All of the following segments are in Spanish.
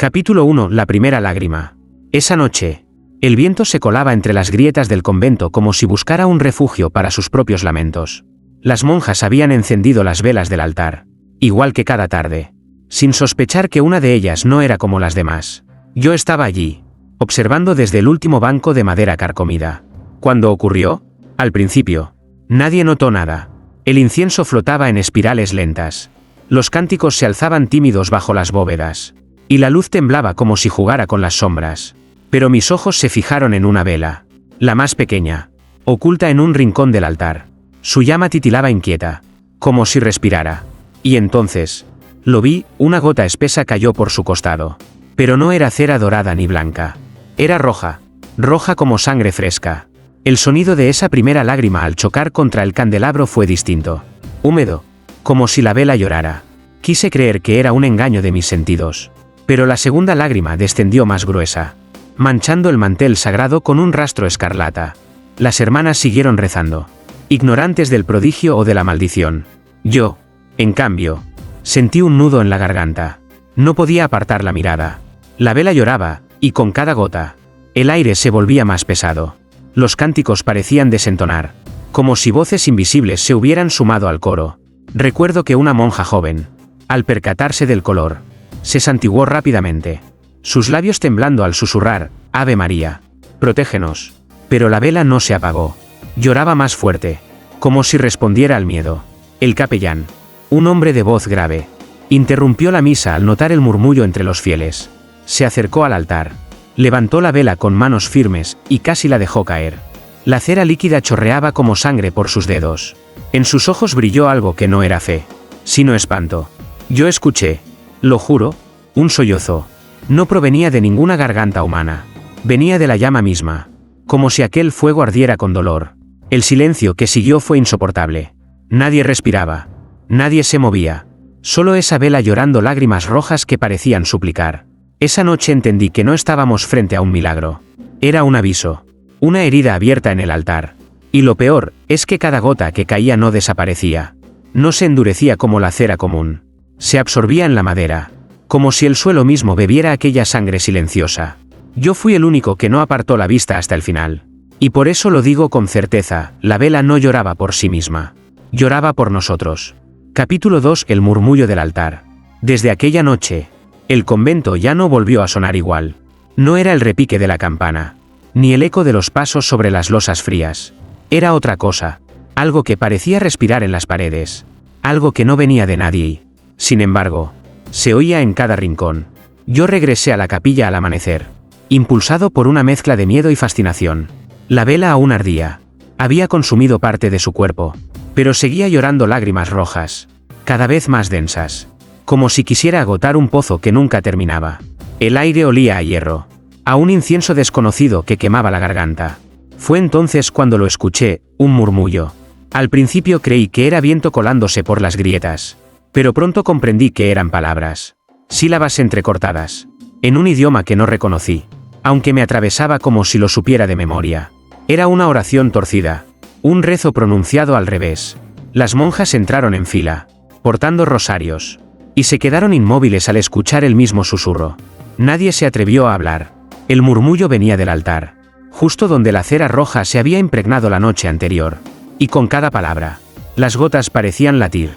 Capítulo 1. La primera lágrima. Esa noche, el viento se colaba entre las grietas del convento como si buscara un refugio para sus propios lamentos. Las monjas habían encendido las velas del altar, igual que cada tarde, sin sospechar que una de ellas no era como las demás. Yo estaba allí, observando desde el último banco de madera carcomida. Cuando ocurrió, al principio, nadie notó nada. El incienso flotaba en espirales lentas. Los cánticos se alzaban tímidos bajo las bóvedas, y la luz temblaba como si jugara con las sombras. Pero mis ojos se fijaron en una vela, la más pequeña, oculta en un rincón del altar. Su llama titilaba inquieta, como si respirara. Y entonces, lo vi, una gota espesa cayó por su costado. Pero no era cera dorada ni blanca. Era roja, roja como sangre fresca. El sonido de esa primera lágrima al chocar contra el candelabro fue distinto. Húmedo, como si la vela llorara. Quise creer que era un engaño de mis sentidos. Pero la segunda lágrima descendió más gruesa, manchando el mantel sagrado con un rastro escarlata. Las hermanas siguieron rezando, ignorantes del prodigio o de la maldición. Yo, en cambio, sentí un nudo en la garganta. No podía apartar la mirada. La vela lloraba, y con cada gota, el aire se volvía más pesado. Los cánticos parecían desentonar, como si voces invisibles se hubieran sumado al coro. Recuerdo que una monja joven, al percatarse del color, se santiguó rápidamente, sus labios temblando al susurrar, «Ave María, protégenos». Pero la vela no se apagó. Lloraba más fuerte, como si respondiera al miedo. El capellán, un hombre de voz grave, interrumpió la misa al notar el murmullo entre los fieles. Se acercó al altar, levantó la vela con manos firmes y casi la dejó caer. La cera líquida chorreaba como sangre por sus dedos. En sus ojos brilló algo que no era fe, sino espanto. Yo escuché, lo juro, un sollozo. No provenía de ninguna garganta humana. Venía de la llama misma, como si aquel fuego ardiera con dolor. El silencio que siguió fue insoportable. Nadie respiraba. Nadie se movía. Solo esa vela llorando lágrimas rojas que parecían suplicar. Esa noche entendí que no estábamos frente a un milagro. Era un aviso. Una herida abierta en el altar. Y lo peor, es que cada gota que caía no desaparecía. No se endurecía como la cera común. Se absorbía en la madera, como si el suelo mismo bebiera aquella sangre silenciosa. Yo fui el único que no apartó la vista hasta el final. Y por eso lo digo con certeza, la vela no lloraba por sí misma. Lloraba por nosotros. Capítulo 2. El murmullo del altar. Desde aquella noche, el convento ya no volvió a sonar igual. No era el repique de la campana, ni el eco de los pasos sobre las losas frías. Era otra cosa, algo que parecía respirar en las paredes, algo que no venía de nadie. Sin embargo, se oía en cada rincón. Yo regresé a la capilla al amanecer, impulsado por una mezcla de miedo y fascinación. La vela aún ardía. Había consumido parte de su cuerpo, pero seguía llorando lágrimas rojas, cada vez más densas, como si quisiera agotar un pozo que nunca terminaba. El aire olía a hierro, a un incienso desconocido que quemaba la garganta. Fue entonces cuando lo escuché, un murmullo. Al principio creí que era viento colándose por las grietas, pero pronto comprendí que eran palabras, sílabas entrecortadas, en un idioma que no reconocí, aunque me atravesaba como si lo supiera de memoria. Era una oración torcida, un rezo pronunciado al revés. Las monjas entraron en fila, portando rosarios, y se quedaron inmóviles al escuchar el mismo susurro. Nadie se atrevió a hablar. El murmullo venía del altar, justo donde la cera roja se había impregnado la noche anterior, y con cada palabra, las gotas parecían latir,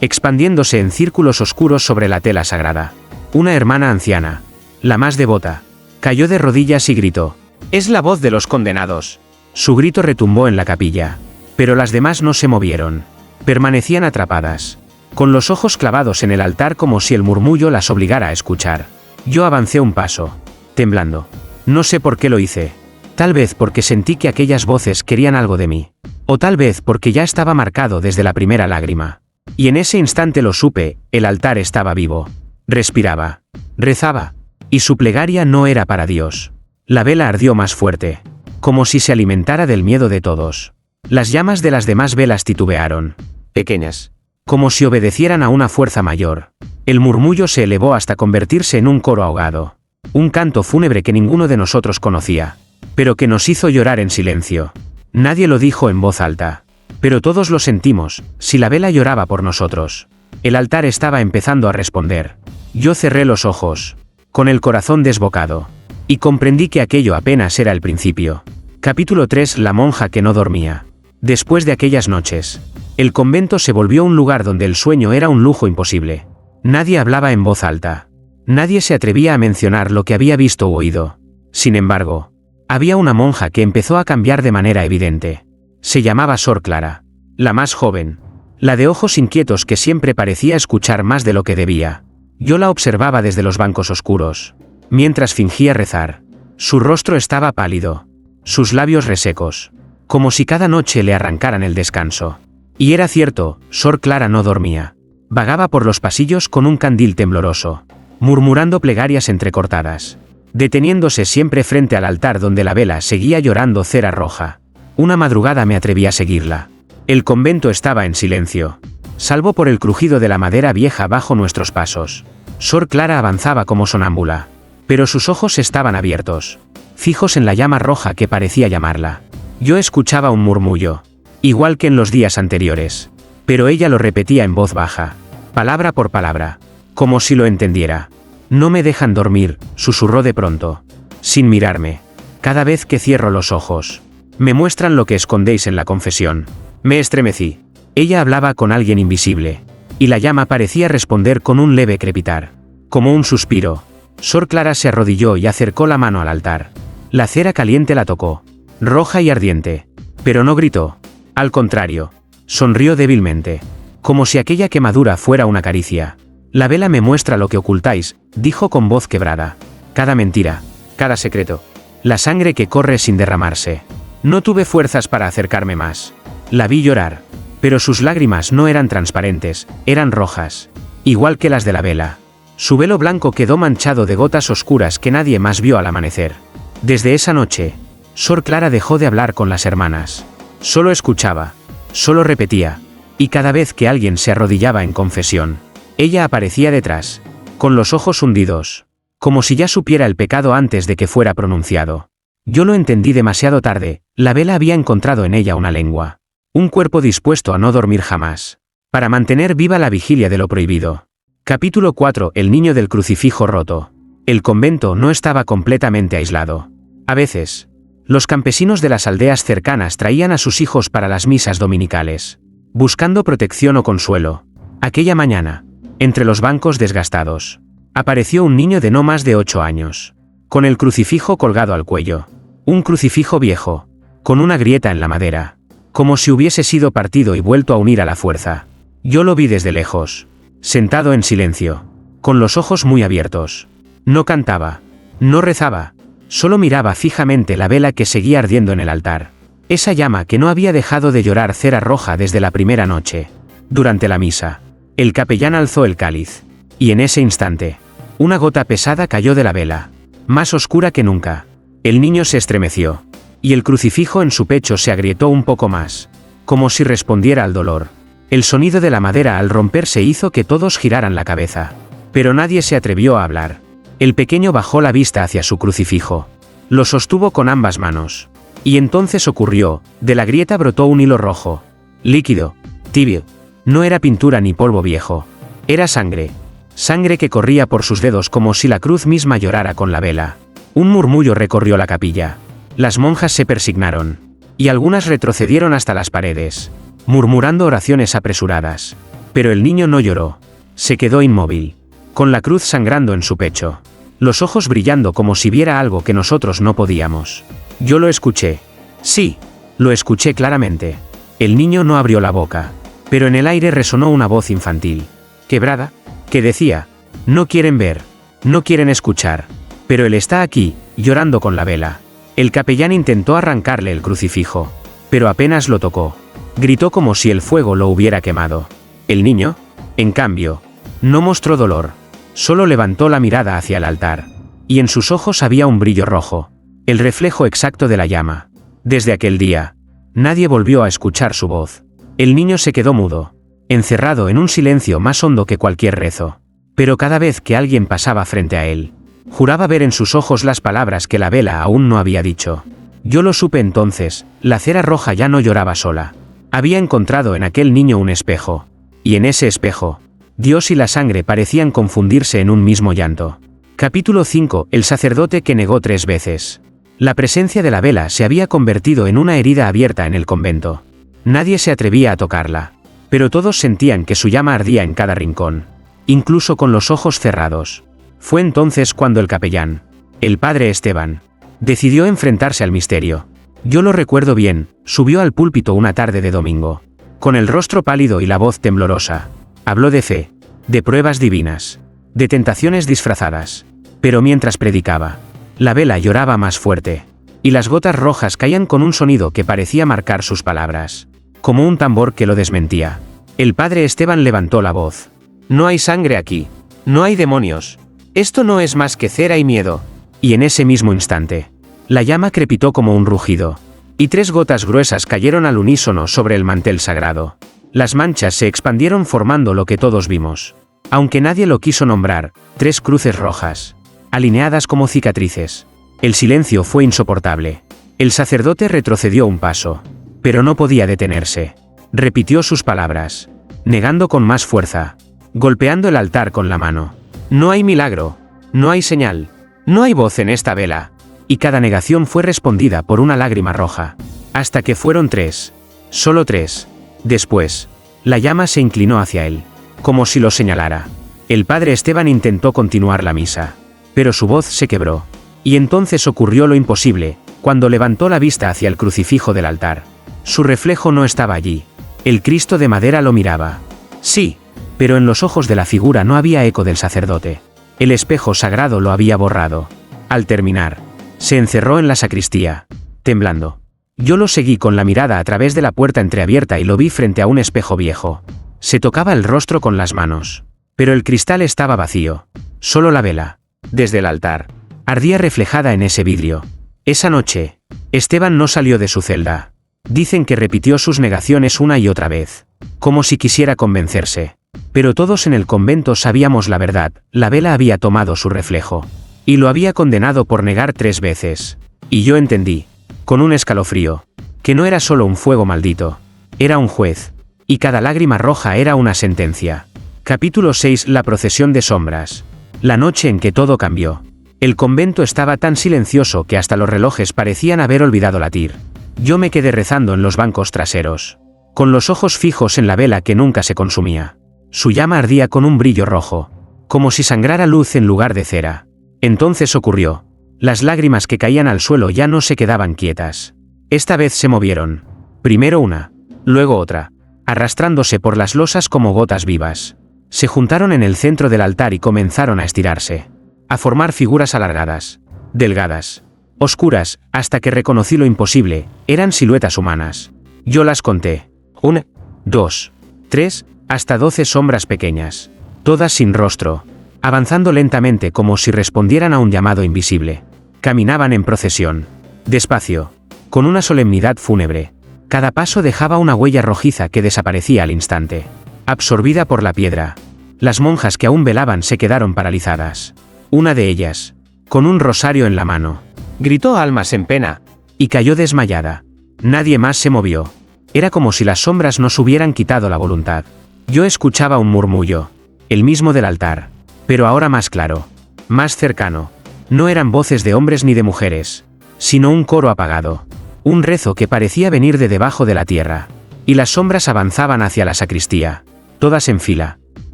expandiéndose en círculos oscuros sobre la tela sagrada. Una hermana anciana, la más devota, cayó de rodillas y gritó: «Es la voz de los condenados». Su grito retumbó en la capilla, pero las demás no se movieron. Permanecían atrapadas, con los ojos clavados en el altar como si el murmullo las obligara a escuchar. Yo avancé un paso, temblando. No sé por qué lo hice. Tal vez porque sentí que aquellas voces querían algo de mí. O tal vez porque ya estaba marcado desde la primera lágrima. Y en ese instante lo supe, el altar estaba vivo. Respiraba. Rezaba. Y su plegaria no era para Dios. La vela ardió más fuerte, como si se alimentara del miedo de todos. Las llamas de las demás velas titubearon, pequeñas, como si obedecieran a una fuerza mayor. El murmullo se elevó hasta convertirse en un coro ahogado. Un canto fúnebre que ninguno de nosotros conocía, pero que nos hizo llorar en silencio. Nadie lo dijo en voz alta, pero todos lo sentimos, si la vela lloraba por nosotros. El altar estaba empezando a responder. Yo cerré los ojos, con el corazón desbocado. Y comprendí que aquello apenas era el principio. Capítulo 3. La monja que no dormía. Después de aquellas noches, el convento se volvió un lugar donde el sueño era un lujo imposible. Nadie hablaba en voz alta. Nadie se atrevía a mencionar lo que había visto u oído. Sin embargo, había una monja que empezó a cambiar de manera evidente. Se llamaba Sor Clara, la más joven, la de ojos inquietos que siempre parecía escuchar más de lo que debía. Yo la observaba desde los bancos oscuros, mientras fingía rezar. Su rostro estaba pálido, sus labios resecos, como si cada noche le arrancaran el descanso. Y era cierto, Sor Clara no dormía. Vagaba por los pasillos con un candil tembloroso, murmurando plegarias entrecortadas, deteniéndose siempre frente al altar donde la vela seguía llorando cera roja. Una madrugada me atreví a seguirla. El convento estaba en silencio, salvo por el crujido de la madera vieja bajo nuestros pasos. Sor Clara avanzaba como sonámbula, pero sus ojos estaban abiertos, fijos en la llama roja que parecía llamarla. Yo escuchaba un murmullo, igual que en los días anteriores, pero ella lo repetía en voz baja, palabra por palabra, como si lo entendiera. «No me dejan dormir», susurró de pronto, sin mirarme. «Cada vez que cierro los ojos, me muestran lo que escondéis en la confesión». Me estremecí. Ella hablaba con alguien invisible, y la llama parecía responder con un leve crepitar, como un suspiro. Sor Clara se arrodilló y acercó la mano al altar. La cera caliente la tocó, roja y ardiente, pero no gritó. Al contrario, sonrió débilmente, como si aquella quemadura fuera una caricia. «La vela me muestra lo que ocultáis», dijo con voz quebrada. «Cada mentira, cada secreto, la sangre que corre sin derramarse». No tuve fuerzas para acercarme más. La vi llorar, pero sus lágrimas no eran transparentes, eran rojas, igual que las de la vela. Su velo blanco quedó manchado de gotas oscuras que nadie más vio al amanecer. Desde esa noche, Sor Clara dejó de hablar con las hermanas. Solo escuchaba, solo repetía, y cada vez que alguien se arrodillaba en confesión, ella aparecía detrás, con los ojos hundidos, como si ya supiera el pecado antes de que fuera pronunciado. Yo lo entendí demasiado tarde. La vela había encontrado en ella una lengua, un cuerpo dispuesto a no dormir jamás, para mantener viva la vigilia de lo prohibido. Capítulo 4. El niño del crucifijo roto. El convento no estaba completamente aislado. A veces, los campesinos de las aldeas cercanas traían a sus hijos para las misas dominicales, buscando protección o consuelo. Aquella mañana, entre los bancos desgastados, apareció un niño de no más de 8 años, con el crucifijo colgado al cuello. Un crucifijo viejo, con una grieta en la madera, como si hubiese sido partido y vuelto a unir a la fuerza. Yo lo vi desde lejos, sentado en silencio, con los ojos muy abiertos. No cantaba, no rezaba, solo miraba fijamente la vela que seguía ardiendo en el altar. Esa llama que no había dejado de llorar cera roja desde la primera noche. Durante la misa, el capellán alzó el cáliz, y en ese instante, una gota pesada cayó de la vela, más oscura que nunca. El niño se estremeció, y el crucifijo en su pecho se agrietó un poco más, como si respondiera al dolor. El sonido de la madera al romperse hizo que todos giraran la cabeza, pero nadie se atrevió a hablar. El pequeño bajó la vista hacia su crucifijo, lo sostuvo con ambas manos, y entonces ocurrió, de la grieta brotó un hilo rojo, líquido, tibio. No era pintura ni polvo viejo, era sangre. Sangre que corría por sus dedos como si la cruz misma llorara con la vela. Un murmullo recorrió la capilla. Las monjas se persignaron, y algunas retrocedieron hasta las paredes, murmurando oraciones apresuradas. Pero el niño no lloró. Se quedó inmóvil, con la cruz sangrando en su pecho, los ojos brillando como si viera algo que nosotros no podíamos. Yo lo escuché. Sí, lo escuché claramente. El niño no abrió la boca, pero en el aire resonó una voz infantil, quebrada, que decía: «No quieren ver, no quieren escuchar, pero él está aquí, llorando con la vela». El capellán intentó arrancarle el crucifijo, pero apenas lo tocó. Gritó como si el fuego lo hubiera quemado. El niño, en cambio, no mostró dolor, solo levantó la mirada hacia el altar, y en sus ojos había un brillo rojo, el reflejo exacto de la llama. Desde aquel día, nadie volvió a escuchar su voz. El niño se quedó mudo, encerrado en un silencio más hondo que cualquier rezo. Pero cada vez que alguien pasaba frente a él, juraba ver en sus ojos las palabras que la vela aún no había dicho. Yo lo supe entonces, la cera roja ya no lloraba sola. Había encontrado en aquel niño un espejo, y en ese espejo, Dios y la sangre parecían confundirse en un mismo llanto. Capítulo 5. El sacerdote que negó 3 veces. La presencia de la vela se había convertido en una herida abierta en el convento. Nadie se atrevía a tocarla, pero todos sentían que su llama ardía en cada rincón, incluso con los ojos cerrados. Fue entonces cuando el capellán, el padre Esteban, decidió enfrentarse al misterio. Yo lo recuerdo bien, subió al púlpito una tarde de domingo. Con el rostro pálido y la voz temblorosa, habló de fe, de pruebas divinas, de tentaciones disfrazadas. Pero mientras predicaba, la vela lloraba más fuerte, y las gotas rojas caían con un sonido que parecía marcar sus palabras, como un tambor que lo desmentía. El padre Esteban levantó la voz. No hay sangre aquí, no hay demonios. Esto no es más que cera y miedo. Y en ese mismo instante, la llama crepitó como un rugido, y 3 gotas gruesas cayeron al unísono sobre el mantel sagrado. Las manchas se expandieron formando lo que todos vimos, aunque nadie lo quiso nombrar, 3 cruces rojas, alineadas como cicatrices. El silencio fue insoportable. El sacerdote retrocedió un paso, pero no podía detenerse. Repitió sus palabras, negando con más fuerza, golpeando el altar con la mano. No hay milagro, no hay señal, no hay voz en esta vela. Y cada negación fue respondida por una lágrima roja. Hasta que fueron 3. Solo 3. Después, la llama se inclinó hacia él, como si lo señalara. El padre Esteban intentó continuar la misa, pero su voz se quebró. Y entonces ocurrió lo imposible, cuando levantó la vista hacia el crucifijo del altar. Su reflejo no estaba allí. El Cristo de madera lo miraba. Sí, pero en los ojos de la figura no había eco del sacerdote. El espejo sagrado lo había borrado. Al terminar, se encerró en la sacristía, temblando. Yo lo seguí con la mirada a través de la puerta entreabierta y lo vi frente a un espejo viejo. Se tocaba el rostro con las manos, pero el cristal estaba vacío. Solo la vela, desde el altar, ardía reflejada en ese vidrio. Esa noche, Esteban no salió de su celda. Dicen que repitió sus negaciones una y otra vez, como si quisiera convencerse. Pero todos en el convento sabíamos la verdad, la vela había tomado su reflejo, y lo había condenado por negar 3 veces. Y yo entendí, con un escalofrío, que no era solo un fuego maldito, era un juez, y cada lágrima roja era una sentencia. Capítulo 6. La procesión de sombras. La noche en que todo cambió. El convento estaba tan silencioso que hasta los relojes parecían haber olvidado latir. Yo me quedé rezando en los bancos traseros, con los ojos fijos en la vela que nunca se consumía. Su llama ardía con un brillo rojo, como si sangrara luz en lugar de cera. Entonces ocurrió. Las lágrimas que caían al suelo ya no se quedaban quietas. Esta vez se movieron. Primero una, luego otra, arrastrándose por las losas como gotas vivas. Se juntaron en el centro del altar y comenzaron a estirarse, a formar figuras alargadas, delgadas, oscuras, hasta que reconocí lo imposible, eran siluetas humanas. Yo las conté. 1, 2, 3, hasta 12 sombras pequeñas, todas sin rostro, avanzando lentamente como si respondieran a un llamado invisible. Caminaban en procesión, despacio, con una solemnidad fúnebre. Cada paso dejaba una huella rojiza que desaparecía al instante, absorbida por la piedra. Las monjas que aún velaban se quedaron paralizadas. Una de ellas, con un rosario en la mano, gritó almas en pena, y cayó desmayada. Nadie más se movió. Era como si las sombras nos hubieran quitado la voluntad. Yo escuchaba un murmullo, el mismo del altar, pero ahora más claro, más cercano. No eran voces de hombres ni de mujeres, sino un coro apagado, un rezo que parecía venir de debajo de la tierra. Y las sombras avanzaban hacia la sacristía, todas en fila,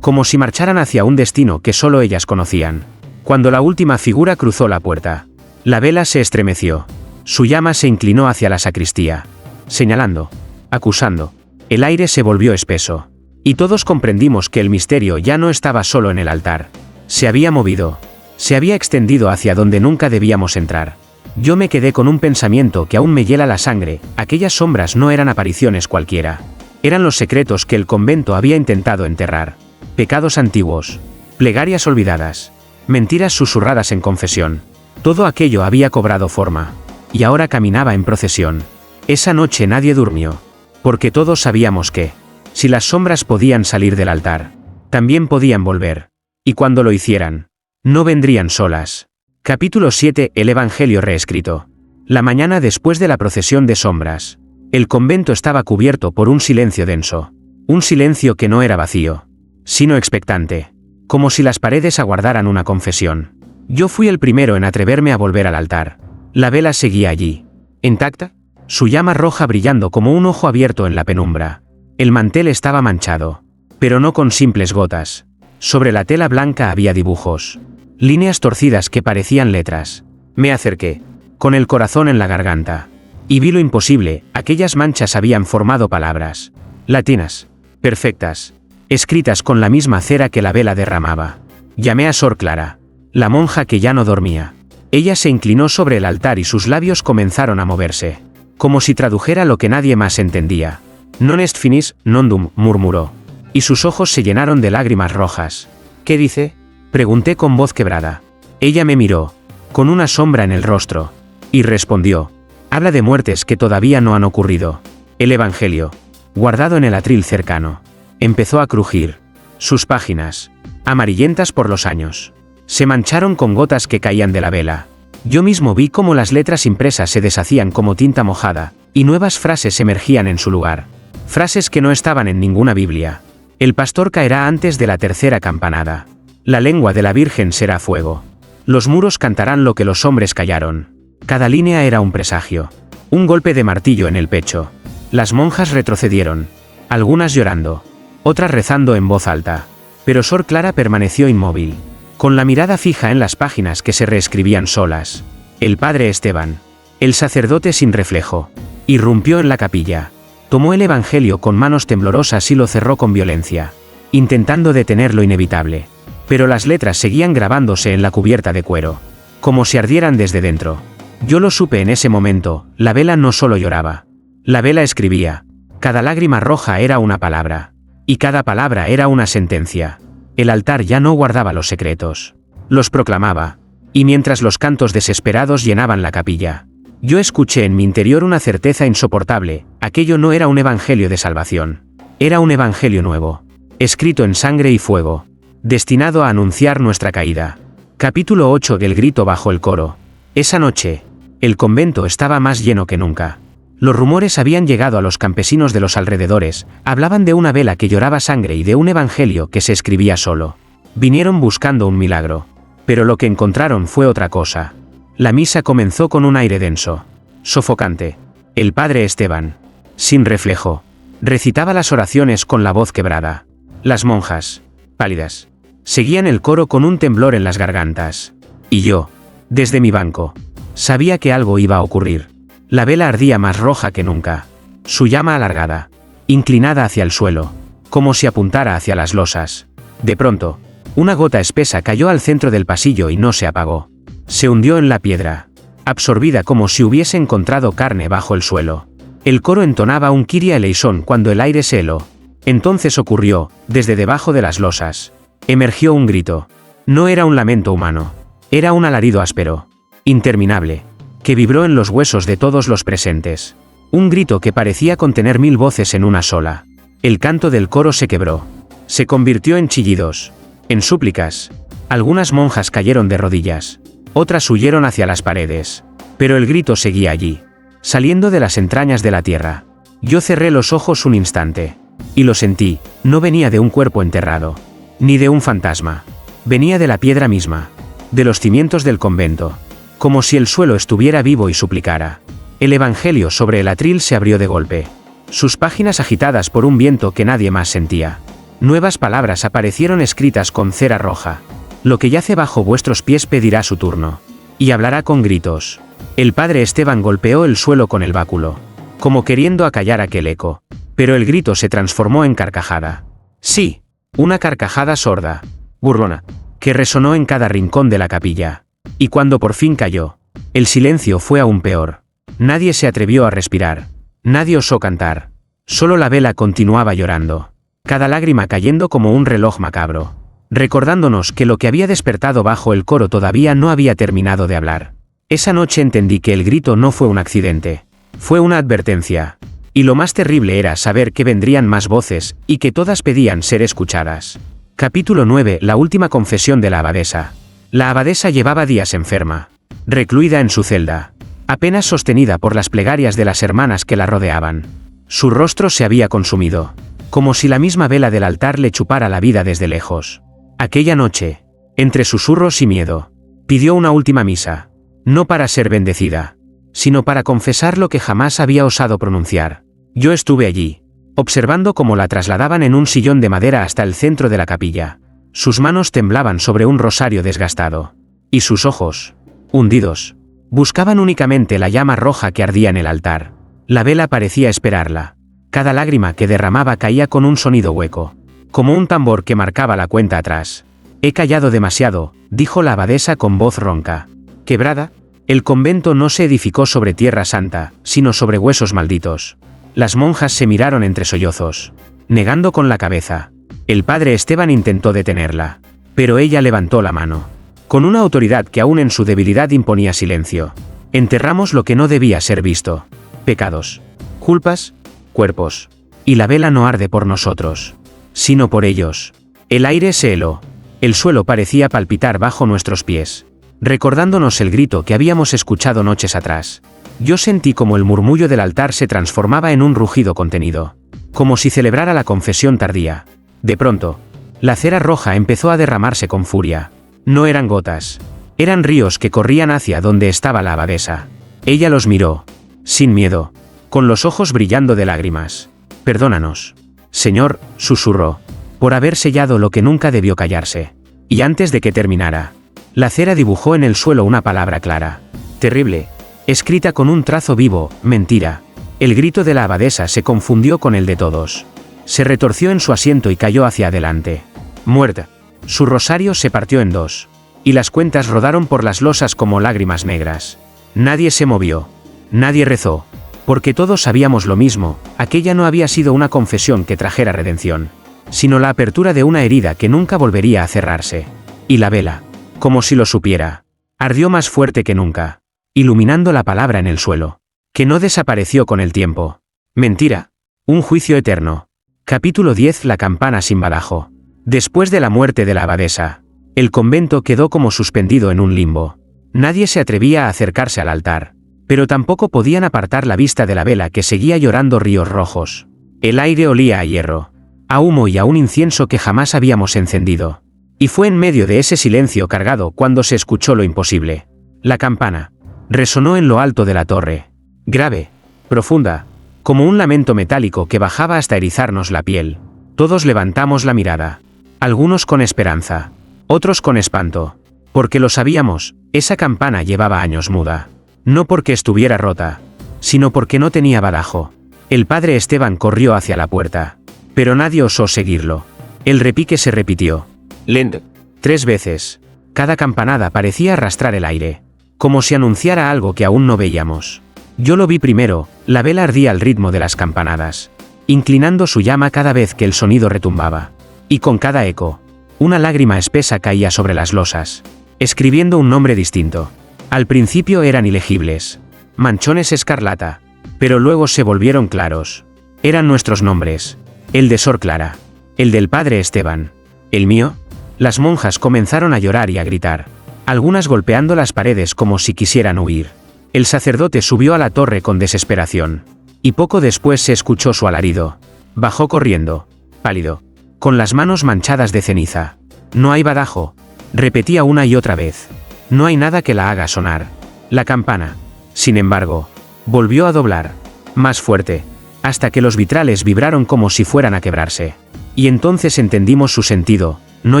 como si marcharan hacia un destino que solo ellas conocían. Cuando la última figura cruzó la puerta, la vela se estremeció. Su llama se inclinó hacia la sacristía, señalando, acusando. El aire se volvió espeso, y todos comprendimos que el misterio ya no estaba solo en el altar. Se había movido, se había extendido hacia donde nunca debíamos entrar. Yo me quedé con un pensamiento que aún me hiela la sangre. Aquellas sombras no eran apariciones cualquiera. Eran los secretos que el convento había intentado enterrar. Pecados antiguos, plegarias olvidadas, mentiras susurradas en confesión. Todo aquello había cobrado forma, y ahora caminaba en procesión. Esa noche nadie durmió, porque todos sabíamos que, si las sombras podían salir del altar, también podían volver, y cuando lo hicieran, no vendrían solas. Capítulo 7. El Evangelio reescrito. La mañana después de la procesión de sombras, el convento estaba cubierto por un silencio denso, un silencio que no era vacío, sino expectante, como si las paredes aguardaran una confesión. Yo fui el primero en atreverme a volver al altar. La vela seguía allí, intacta, su llama roja brillando como un ojo abierto en la penumbra. El mantel estaba manchado, pero no con simples gotas. Sobre la tela blanca había dibujos, líneas torcidas que parecían letras. Me acerqué, con el corazón en la garganta, y vi lo imposible. Aquellas manchas habían formado palabras, latinas, perfectas, escritas con la misma cera que la vela derramaba. Llamé a Sor Clara, la monja que ya no dormía. Ella se inclinó sobre el altar y sus labios comenzaron a moverse, como si tradujera lo que nadie más entendía. Non est finis, nondum, murmuró, y sus ojos se llenaron de lágrimas rojas. ¿Qué dice?, pregunté con voz quebrada. Ella me miró, con una sombra en el rostro, y respondió: habla de muertes que todavía no han ocurrido. El Evangelio, guardado en el atril cercano, empezó a crujir. Sus páginas, amarillentas por los años, se mancharon con gotas que caían de la vela. Yo mismo vi cómo las letras impresas se deshacían como tinta mojada, y nuevas frases emergían en su lugar. Frases que no estaban en ninguna Biblia. El pastor caerá antes de la tercera campanada. La lengua de la Virgen será fuego. Los muros cantarán lo que los hombres callaron. Cada línea era un presagio. Un golpe de martillo en el pecho. Las monjas retrocedieron, algunas llorando, otras rezando en voz alta. Pero Sor Clara permaneció inmóvil, con la mirada fija en las páginas que se reescribían solas. El padre Esteban, el sacerdote sin reflejo, irrumpió en la capilla. Tomó el Evangelio con manos temblorosas y lo cerró con violencia, intentando detener lo inevitable. Pero las letras seguían grabándose en la cubierta de cuero, como si ardieran desde dentro. Yo lo supe en ese momento. La vela no solo lloraba. La vela escribía. Cada lágrima roja era una palabra. Y cada palabra era una sentencia. El altar ya no guardaba los secretos. Los proclamaba. Y mientras los cantos desesperados llenaban la capilla, yo escuché en mi interior una certeza insoportable. Aquello no era un evangelio de salvación. Era un evangelio nuevo, escrito en sangre y fuego, destinado a anunciar nuestra caída. Capítulo 8. El grito bajo el coro. Esa noche, el convento estaba más lleno que nunca. Los rumores habían llegado a los campesinos de los alrededores, hablaban de una vela que lloraba sangre y de un evangelio que se escribía solo. Vinieron buscando un milagro, pero lo que encontraron fue otra cosa. La misa comenzó con un aire denso, sofocante. El padre Esteban, sin reflejo, recitaba las oraciones con la voz quebrada. Las monjas, pálidas, seguían el coro con un temblor en las gargantas. Y yo, desde mi banco, sabía que algo iba a ocurrir. La vela ardía más roja que nunca, su llama alargada, inclinada hacia el suelo, como si apuntara hacia las losas. De pronto, una gota espesa cayó al centro del pasillo y no se apagó. Se hundió en la piedra, absorbida como si hubiese encontrado carne bajo el suelo. El coro entonaba un Kyrie eleison cuando el aire se heló. Entonces ocurrió, desde debajo de las losas, emergió un grito. No era un lamento humano, era un alarido áspero, interminable, que vibró en los huesos de todos los presentes. Un grito que parecía contener 1000 voces en una sola. El canto del coro se quebró. Se convirtió en chillidos, en súplicas. Algunas monjas cayeron de rodillas, otras huyeron hacia las paredes. Pero el grito seguía allí, saliendo de las entrañas de la tierra. Yo cerré los ojos un instante, y lo sentí. No venía de un cuerpo enterrado, ni de un fantasma. Venía de la piedra misma, de los cimientos del convento, como si el suelo estuviera vivo y suplicara. El Evangelio sobre el atril se abrió de golpe, sus páginas agitadas por un viento que nadie más sentía. Nuevas palabras aparecieron escritas con cera roja. Lo que yace bajo vuestros pies pedirá su turno, y hablará con gritos. El padre Esteban golpeó el suelo con el báculo, como queriendo acallar aquel eco, pero el grito se transformó en carcajada. Sí, una carcajada sorda, burlona, que resonó en cada rincón de la capilla. Y cuando por fin cayó, el silencio fue aún peor. Nadie se atrevió a respirar, nadie osó cantar. Solo la vela continuaba llorando, cada lágrima cayendo como un reloj macabro, recordándonos que lo que había despertado bajo el coro todavía no había terminado de hablar. Esa noche entendí que el grito no fue un accidente, fue una advertencia. Y lo más terrible era saber que vendrían más voces, y que todas pedían ser escuchadas. Capítulo 9. La última confesión de la abadesa. La abadesa llevaba días enferma, recluida en su celda, apenas sostenida por las plegarias de las hermanas que la rodeaban. Su rostro se había consumido, como si la misma vela del altar le chupara la vida desde lejos. Aquella noche, entre susurros y miedo, Pidió una última misa, no para ser bendecida, sino para confesar lo que jamás había osado pronunciar. Yo estuve allí, observando cómo la trasladaban en un sillón de madera hasta el centro de la capilla. Sus manos temblaban sobre un rosario desgastado, y sus ojos, hundidos, buscaban únicamente la llama roja que ardía en el altar. La vela parecía esperarla. Cada lágrima que derramaba caía con un sonido hueco, como un tambor que marcaba la cuenta atrás. He callado demasiado, dijo la abadesa con voz ronca. Quebrada, el convento no se edificó sobre tierra santa, sino sobre huesos malditos. Las monjas se miraron entre sollozos, negando con la cabeza. El padre Esteban intentó detenerla, pero ella levantó la mano, con una autoridad que aún en su debilidad imponía silencio. Enterramos lo que no debía ser visto. Pecados, culpas, cuerpos. Y la vela no arde por nosotros, sino por ellos. El aire se heló. El suelo parecía palpitar bajo nuestros pies, recordándonos el grito que habíamos escuchado noches atrás. Yo sentí como el murmullo del altar se transformaba en un rugido contenido, como si celebrara la confesión tardía. De pronto, la cera roja empezó a derramarse con furia. No eran gotas, eran ríos que corrían hacia donde estaba la abadesa. Ella los miró, sin miedo, con los ojos brillando de lágrimas. Perdónanos, Señor, susurró, por haber sellado lo que nunca debió callarse. Y antes de que terminara, la cera dibujó en el suelo una palabra clara, terrible, escrita con un trazo vivo, mentira. El grito de la abadesa se confundió con el de todos. Se retorció en su asiento y cayó hacia adelante. Muerta. Su rosario se partió en dos, y las cuentas rodaron por las losas como lágrimas negras. Nadie se movió. Nadie rezó. Porque todos sabíamos lo mismo, aquella no había sido una confesión que trajera redención, sino la apertura de una herida que nunca volvería a cerrarse. Y la vela, como si lo supiera, ardió más fuerte que nunca, iluminando la palabra en el suelo, que no desapareció con el tiempo. Mentira. Un juicio eterno. Capítulo 10. La campana sin badajo. Después de la muerte de la abadesa, el convento quedó como suspendido en un limbo. Nadie se atrevía a acercarse al altar, pero tampoco podían apartar la vista de la vela que seguía llorando ríos rojos. El aire olía a hierro, a humo y a un incienso que jamás habíamos encendido. Y fue en medio de ese silencio cargado cuando se escuchó lo imposible. La campana resonó en lo alto de la torre, grave, profunda, como un lamento metálico que bajaba hasta erizarnos la piel. Todos levantamos la mirada, algunos con esperanza, otros con espanto, porque lo sabíamos, esa campana llevaba años muda. No porque estuviera rota, sino porque no tenía badajo. El padre Esteban corrió hacia la puerta, pero nadie osó seguirlo. El repique se repitió. Lento. 3 veces. Cada campanada parecía arrastrar el aire, como si anunciara algo que aún no veíamos. Yo lo vi primero, la vela ardía al ritmo de las campanadas, inclinando su llama cada vez que el sonido retumbaba. Y con cada eco, una lágrima espesa caía sobre las losas, escribiendo un nombre distinto. Al principio eran ilegibles, manchones escarlata, pero luego se volvieron claros. Eran nuestros nombres, el de Sor Clara, el del padre Esteban, el mío. Las monjas comenzaron a llorar y a gritar, algunas golpeando las paredes como si quisieran huir. El sacerdote subió a la torre con desesperación, y poco después se escuchó su alarido. Bajó corriendo, pálido, con las manos manchadas de ceniza. No hay badajo, repetía una y otra vez. No hay nada que la haga sonar. La campana, sin embargo, volvió a doblar, más fuerte, hasta que los vitrales vibraron como si fueran a quebrarse. Y entonces entendimos su sentido. No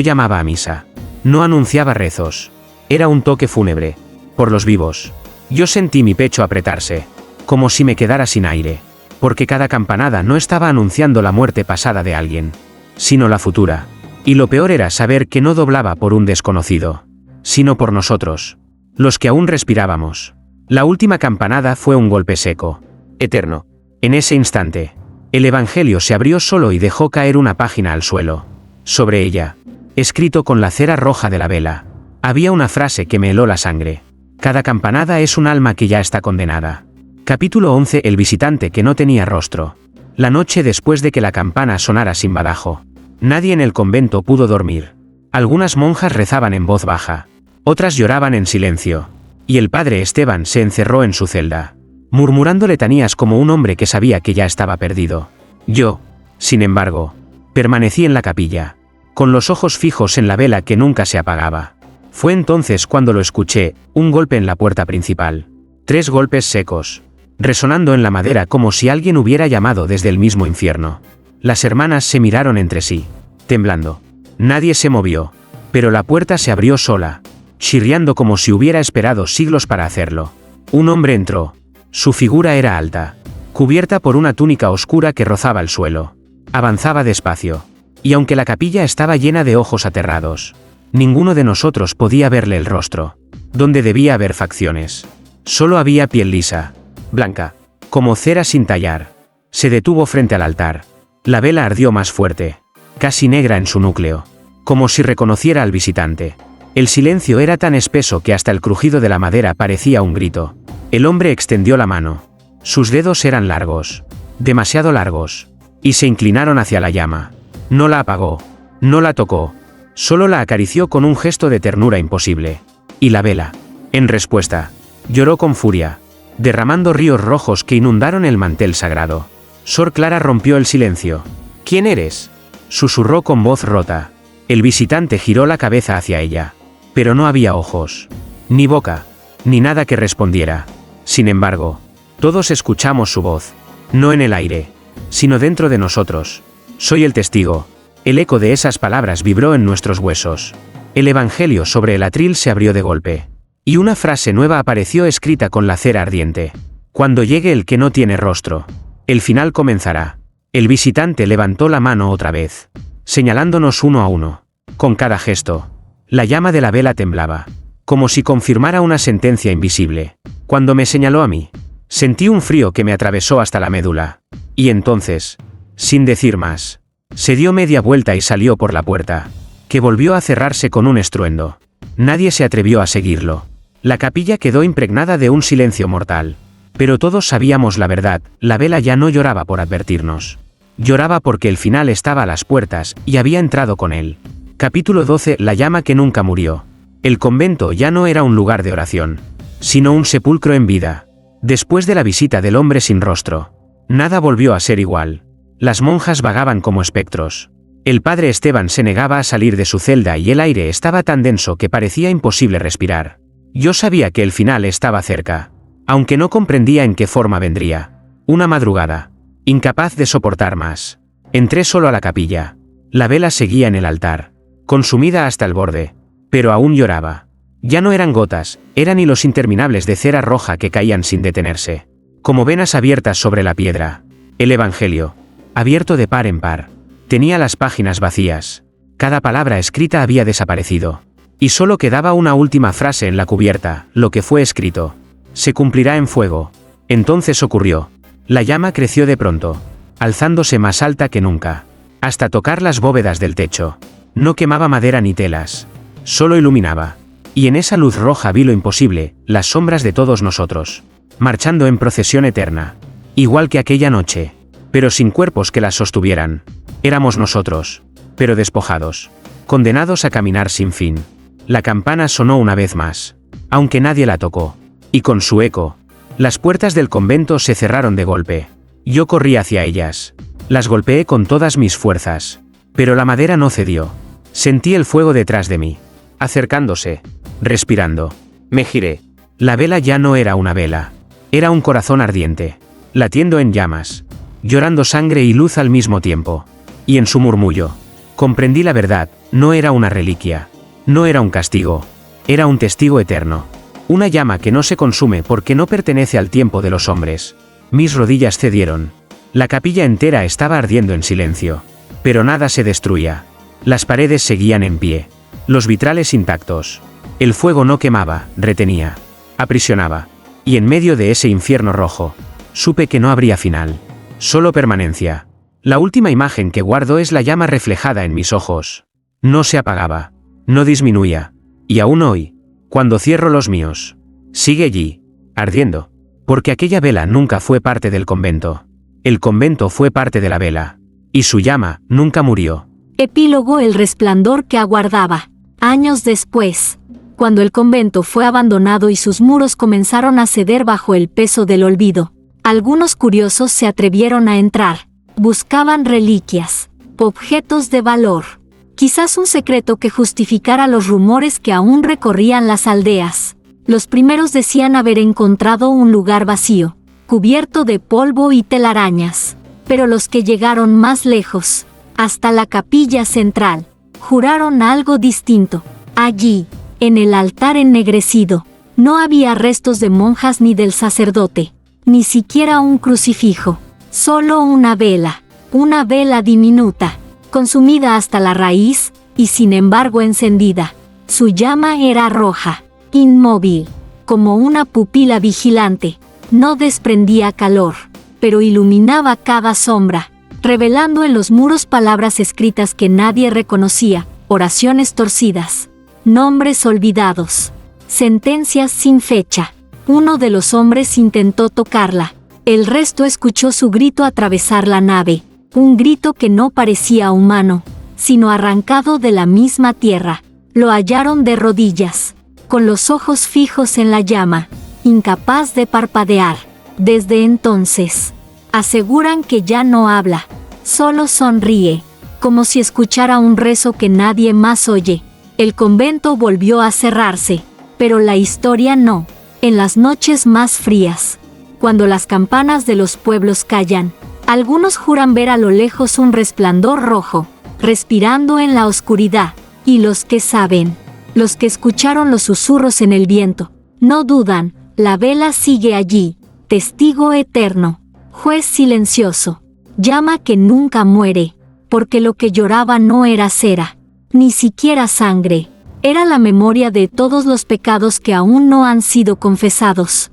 llamaba a misa, no anunciaba rezos. Era un toque fúnebre, por los vivos. Yo sentí mi pecho apretarse, como si me quedara sin aire, porque cada campanada no estaba anunciando la muerte pasada de alguien, sino la futura. Y lo peor era saber que no doblaba por un desconocido, sino por nosotros, los que aún respirábamos. La última campanada fue un golpe seco, eterno. En ese instante, el Evangelio se abrió solo y dejó caer una página al suelo. Sobre ella, escrito con la cera roja de la vela, había una frase que me heló la sangre. Cada campanada es un alma que ya está condenada. Capítulo 11. El visitante que no tenía rostro. La noche después de que la campana sonara sin badajo, nadie en el convento pudo dormir. Algunas monjas rezaban en voz baja, otras lloraban en silencio, y el padre Esteban se encerró en su celda, murmurando letanías como un hombre que sabía que ya estaba perdido. Yo, sin embargo, permanecí en la capilla, con los ojos fijos en la vela que nunca se apagaba. Fue entonces cuando lo escuché, un golpe en la puerta principal. 3 golpes secos, resonando en la madera como si alguien hubiera llamado desde el mismo infierno. Las hermanas se miraron entre sí, temblando. Nadie se movió, pero la puerta se abrió sola, chirriando como si hubiera esperado siglos para hacerlo. Un hombre entró. Su figura era alta, cubierta por una túnica oscura que rozaba el suelo. Avanzaba despacio, y aunque la capilla estaba llena de ojos aterrados, ninguno de nosotros podía verle el rostro. Donde debía haber facciones, solo había piel lisa, blanca, como cera sin tallar. Se detuvo frente al altar. La vela ardió más fuerte, casi negra en su núcleo, como si reconociera al visitante. El silencio era tan espeso que hasta el crujido de la madera parecía un grito. El hombre extendió la mano. Sus dedos eran largos, demasiado largos, y se inclinaron hacia la llama. No la apagó, no la tocó, solo la acarició con un gesto de ternura imposible. Y la vela, en respuesta, lloró con furia, derramando ríos rojos que inundaron el mantel sagrado. Sor Clara rompió el silencio. ¿Quién eres?, susurró con voz rota. El visitante giró la cabeza hacia ella, pero no había ojos, ni boca, ni nada que respondiera. Sin embargo, todos escuchamos su voz, no en el aire, sino dentro de nosotros. Soy el testigo. El eco de esas palabras vibró en nuestros huesos. El evangelio sobre el atril se abrió de golpe, y una frase nueva apareció escrita con la cera ardiente. Cuando llegue el que no tiene rostro, el final comenzará. El visitante levantó la mano otra vez, señalándonos uno a uno. Con cada gesto, la llama de la vela temblaba, como si confirmara una sentencia invisible. Cuando me señaló a mí, sentí un frío que me atravesó hasta la médula. Y entonces, sin decir más, se dio media vuelta y salió por la puerta, que volvió a cerrarse con un estruendo. Nadie se atrevió a seguirlo. La capilla quedó impregnada de un silencio mortal. Pero todos sabíamos la verdad, la vela ya no lloraba por advertirnos. Lloraba porque el final estaba a las puertas, y había entrado con él. Capítulo 12. La llama que nunca murió. El convento ya no era un lugar de oración, sino un sepulcro en vida. Después de la visita del hombre sin rostro, nada volvió a ser igual. Las monjas vagaban como espectros. El padre Esteban se negaba a salir de su celda y el aire estaba tan denso que parecía imposible respirar. Yo sabía que el final estaba cerca, aunque no comprendía en qué forma vendría. Una madrugada, incapaz de soportar más, entré solo a la capilla. La vela seguía en el altar, consumida hasta el borde, pero aún lloraba. Ya no eran gotas, eran hilos interminables de cera roja que caían sin detenerse, como venas abiertas sobre la piedra. El evangelio, abierto de par en par, tenía las páginas vacías. Cada palabra escrita había desaparecido, y solo quedaba una última frase en la cubierta: lo que fue escrito se cumplirá en fuego. Entonces ocurrió. La llama creció de pronto, alzándose más alta que nunca, hasta tocar las bóvedas del techo. No quemaba madera ni telas, solo iluminaba. Y en esa luz roja vi lo imposible, las sombras de todos nosotros, marchando en procesión eterna. Igual que aquella noche, pero sin cuerpos que las sostuvieran. Éramos nosotros, pero despojados, condenados a caminar sin fin. La campana sonó una vez más, aunque nadie la tocó. Y con su eco, las puertas del convento se cerraron de golpe. Yo corrí hacia ellas. Las golpeé con todas mis fuerzas. Pero la madera no cedió. Sentí el fuego detrás de mí, acercándose, respirando. Me giré. La vela ya no era una vela. Era un corazón ardiente, latiendo en llamas, llorando sangre y luz al mismo tiempo. Y en su murmullo, comprendí la verdad: no era una reliquia. No era un castigo. Era un testigo eterno. Una llama que no se consume porque no pertenece al tiempo de los hombres. Mis rodillas cedieron. La capilla entera estaba ardiendo en silencio. Pero nada se destruía. Las paredes seguían en pie. Los vitrales intactos. El fuego no quemaba, retenía, aprisionaba. Y en medio de ese infierno rojo, supe que no habría final. Solo permanencia. La última imagen que guardo es la llama reflejada en mis ojos. No se apagaba. No disminuía. Y aún hoy, cuando cierro los míos, sigue allí, ardiendo. Porque aquella vela nunca fue parte del convento. El convento fue parte de la vela. Y su llama nunca murió. Epílogo: el resplandor que aguardaba. Años después, cuando el convento fue abandonado y sus muros comenzaron a ceder bajo el peso del olvido, algunos curiosos se atrevieron a entrar. Buscaban reliquias, objetos de valor, Quizás un secreto que justificara los rumores que aún recorrían las aldeas. Los primeros decían haber encontrado un lugar vacío, cubierto de polvo y telarañas. Pero los que llegaron más lejos, hasta la capilla central, juraron algo distinto. Allí, en el altar ennegrecido, no había restos de monjas ni del sacerdote, ni siquiera un crucifijo, solo una vela diminuta, consumida hasta la raíz, y sin embargo encendida. Su llama era roja, inmóvil, como una pupila vigilante. No desprendía calor, pero iluminaba cada sombra, revelando en los muros palabras escritas que nadie reconocía, oraciones torcidas, nombres olvidados, sentencias sin fecha. Uno de los hombres intentó tocarla. El resto escuchó su grito atravesar la nave, un grito que no parecía humano, sino arrancado de la misma tierra. Lo hallaron de rodillas, con los ojos fijos en la llama, incapaz de parpadear. Desde entonces, aseguran que ya no habla, solo sonríe, como si escuchara un rezo que nadie más oye. El convento volvió a cerrarse, pero la historia no. En las noches más frías, cuando las campanas de los pueblos callan, algunos juran ver a lo lejos un resplandor rojo, respirando en la oscuridad, y los que saben, los que escucharon los susurros en el viento, no dudan, la vela sigue allí, testigo eterno, juez silencioso, llama que nunca muere, porque lo que lloraba no era cera, ni siquiera sangre, era la memoria de todos los pecados que aún no han sido confesados.